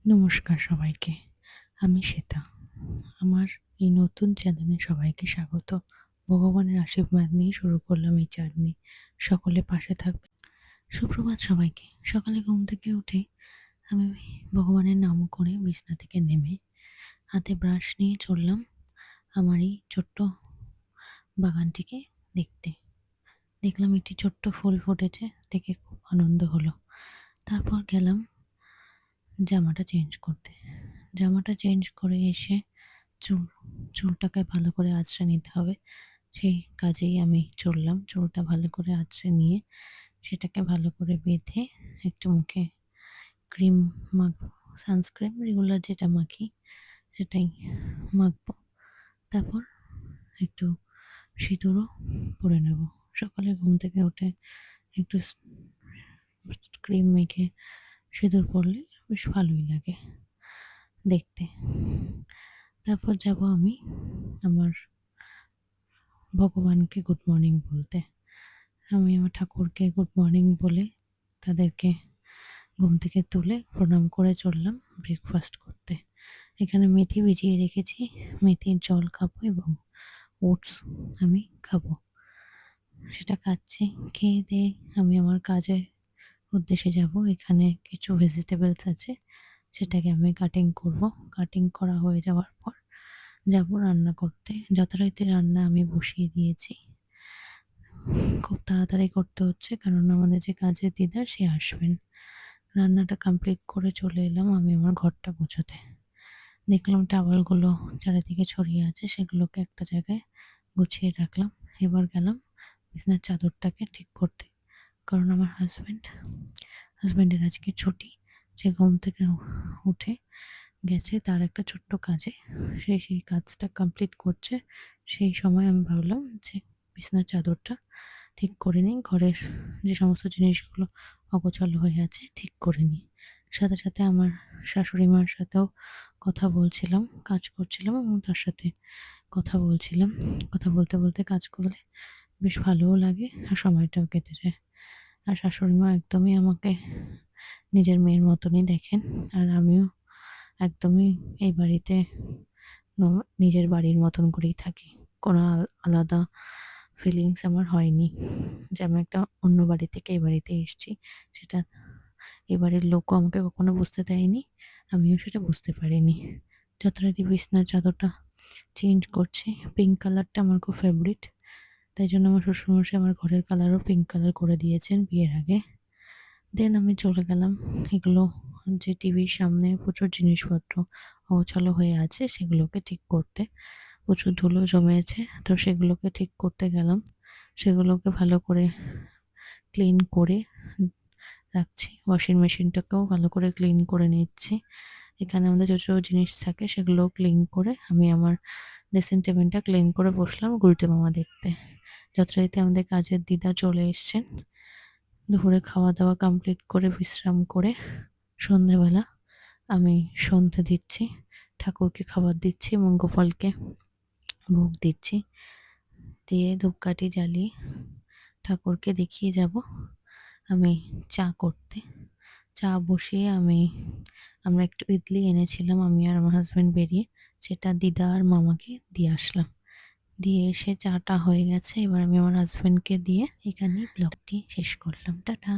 নমস্কার সবাইকে। আমি শ্বেতা। আমার এই নতুন চ্যানেলে সবাইকে স্বাগত। ভগবানের আশীর্বাদ নিয়ে শুরু করলাম এই জার্নি। সকলে পাশে থাকবেন। সুপ্রভাত সবাইকে। সকালে ঘুম থেকে উঠে আমি ভগবানের নাম করে বিছানা থেকে নেমে হাতে ব্রাশ নিয়ে চললাম আমার এই ছোট্ট বাগানটিকে দেখতে। দেখলাম একটি ছোট্ট ফুল ফুটেছে, দেখে খুব আনন্দ হলো। তারপর গেলাম জামাটা চেঞ্জ করতে। জামাটা চেঞ্জ করে এসে চুলটাকে ভালো করে আঁচড়ে নিতে হবে। সেই কাজেই আমি চললাম। চুলটা ভালো করে আঁচড়ে নিয়ে সেটাকে ভালো করে বেঁধে একটু মুখে ক্রিম মাখবো। সানস্ক্রিন রেগুলার যেটা মাখি সেটাই মাখবো। তারপর একটু সিঁদুরও পরে নেব। সকালে ঘুম থেকে উঠে একটু ক্রিম মেখে সিঁদুর পরলে বেশ ভালোই লাগে দেখতে। তারপর যাব আমি আমার ভগবানকে গুড মর্নিং বলতে। আমি আমার ঠাকুরকে গুড মর্নিং বলে তাদেরকে ঘুম থেকে তুলে প্রণাম করে চললাম ব্রেকফাস্ট করতে। এখানে মেথি ভিজিয়ে রেখেছি, মেথির জল খাবো এবং ওটস আমি খাবো। সেটা খাচ্ছি। খেয়ে দিয়ে আমি আমার কাজের উদ্দেশ্যে যাব। এখানে কিছু ভেজিটেবলস আছে, সেটাকে আমি কাটিং করব। কাটিং করা হয়ে যাওয়ার পর যাব রান্না করতে। যথারীতি রান্না আমি বসিয়ে দিয়েছি। খুব তাড়াতাড়ি করতে হচ্ছে কারণ আমাদের যে কাজের দিদা সে আসবেন। রান্নাটা কমপ্লিট করে চলে এলাম আমি আমার ঘরটা গোছাতে। দেখলাম টাওয়ালগুলো চারিদিকে ছড়িয়ে আছে, সেগুলোকে একটা জায়গায় গুছিয়ে রাখলাম। এবার গেলাম বিছানার চাদরটাকে ঠিক করতে, কারণ আমার হাজব্যান্ডের আজকে ছুটি। সে ঘুম থেকে উঠে গেছে তার একটা ছোট্ট কাজে, সেই কাজটা কমপ্লিট করছে। সেই সময় আমি ভাবলাম যে বিছানার চাদরটা ঠিক করে নিই, ঘরের যে সমস্ত জিনিসগুলো অগোছালো হয়ে আছে ঠিক করে নিই। সাথে সাথে আমার শাশুড়ি মার সাথেও কথা বলছিলাম, কাজ করছিলাম এবং তার সাথে কথা বলছিলাম। কথা বলতে বলতে কাজ করলে বেশ ভালোও লাগে আর সময়টাও কেটে যায়। আর শাশুড়ি মা একদমই আমাকে নিজের মেয়ের মতনই দেখেন। আর আমিও একদমই এই বাড়িতে নিজের বাড়ির মতন করেই থাকি। কোনো আলাদা ফিলিংস আমার হয়নি যে আমি একটা অন্য বাড়ি থেকে এই বাড়িতে এসেছি। সেটা এ বাড়ির লোকও আমাকে কখনো বুঝতে দেয়নি, আমিও সেটা বুঝতে পারিনি। যথারীতি বিছানার চাদরটা চেঞ্জ করছি। পিঙ্ক কালারটা আমার খুব ফেভারিট, তাই জন্য আমার শ্বশুরমশাই আমার ঘরের কালারও পিঙ্ক কালার করে দিয়েছেন বিয়ের আগে। দেন আমি চলে গেলাম এগুলো, যে টিভির সামনে প্রচুর জিনিসপত্র অগোছালো হয়ে আছে সেগুলোকে ঠিক করতে। প্রচুর ধুলো জমেছে, তো সেগুলোকে ঠিক করতে গেলাম। সেগুলোকে ভালো করে ক্লিন করে রাখছি। ওয়াশিং মেশিনটাকেও ভালো করে ক্লিন করে নিচ্ছি। এখানে আমাদের ছোটো জিনিস থাকে সেগুলো ক্লিন করে আমি আমার ড্রেসিং টেবিলটা ক্লিন করে বসলাম গুলটে মামা দেখতে। যথারীতি আমাদের কাজের দিদা চলে এসছেন। দুপুরে খাওয়া দাওয়া কমপ্লিট করে বিশ্রাম করে সন্ধেবেলা আমি সন্ধে দিচ্ছি, ঠাকুরকে খাবার দিচ্ছি এবং গোপালকে ভোগ দিচ্ছি। দিয়ে ধূপকাঠি জ্বালিয়ে ঠাকুরকে দেখিয়ে যাব আমি চা করতে। চা বসিয়ে আমরা একটু ইডলি এনেছিলাম আমি আর আমার হাজব্যান্ড বেরিয়ে, সেটা দিদা আর মামাকে দিয়ে আসলাম। দিয়ে এসে চাটা হয়ে গেছে, এবার আমি আমার হাজব্যান্ডকে দিয়ে এখানেই ব্লগটি শেষ করলাম। টাটা।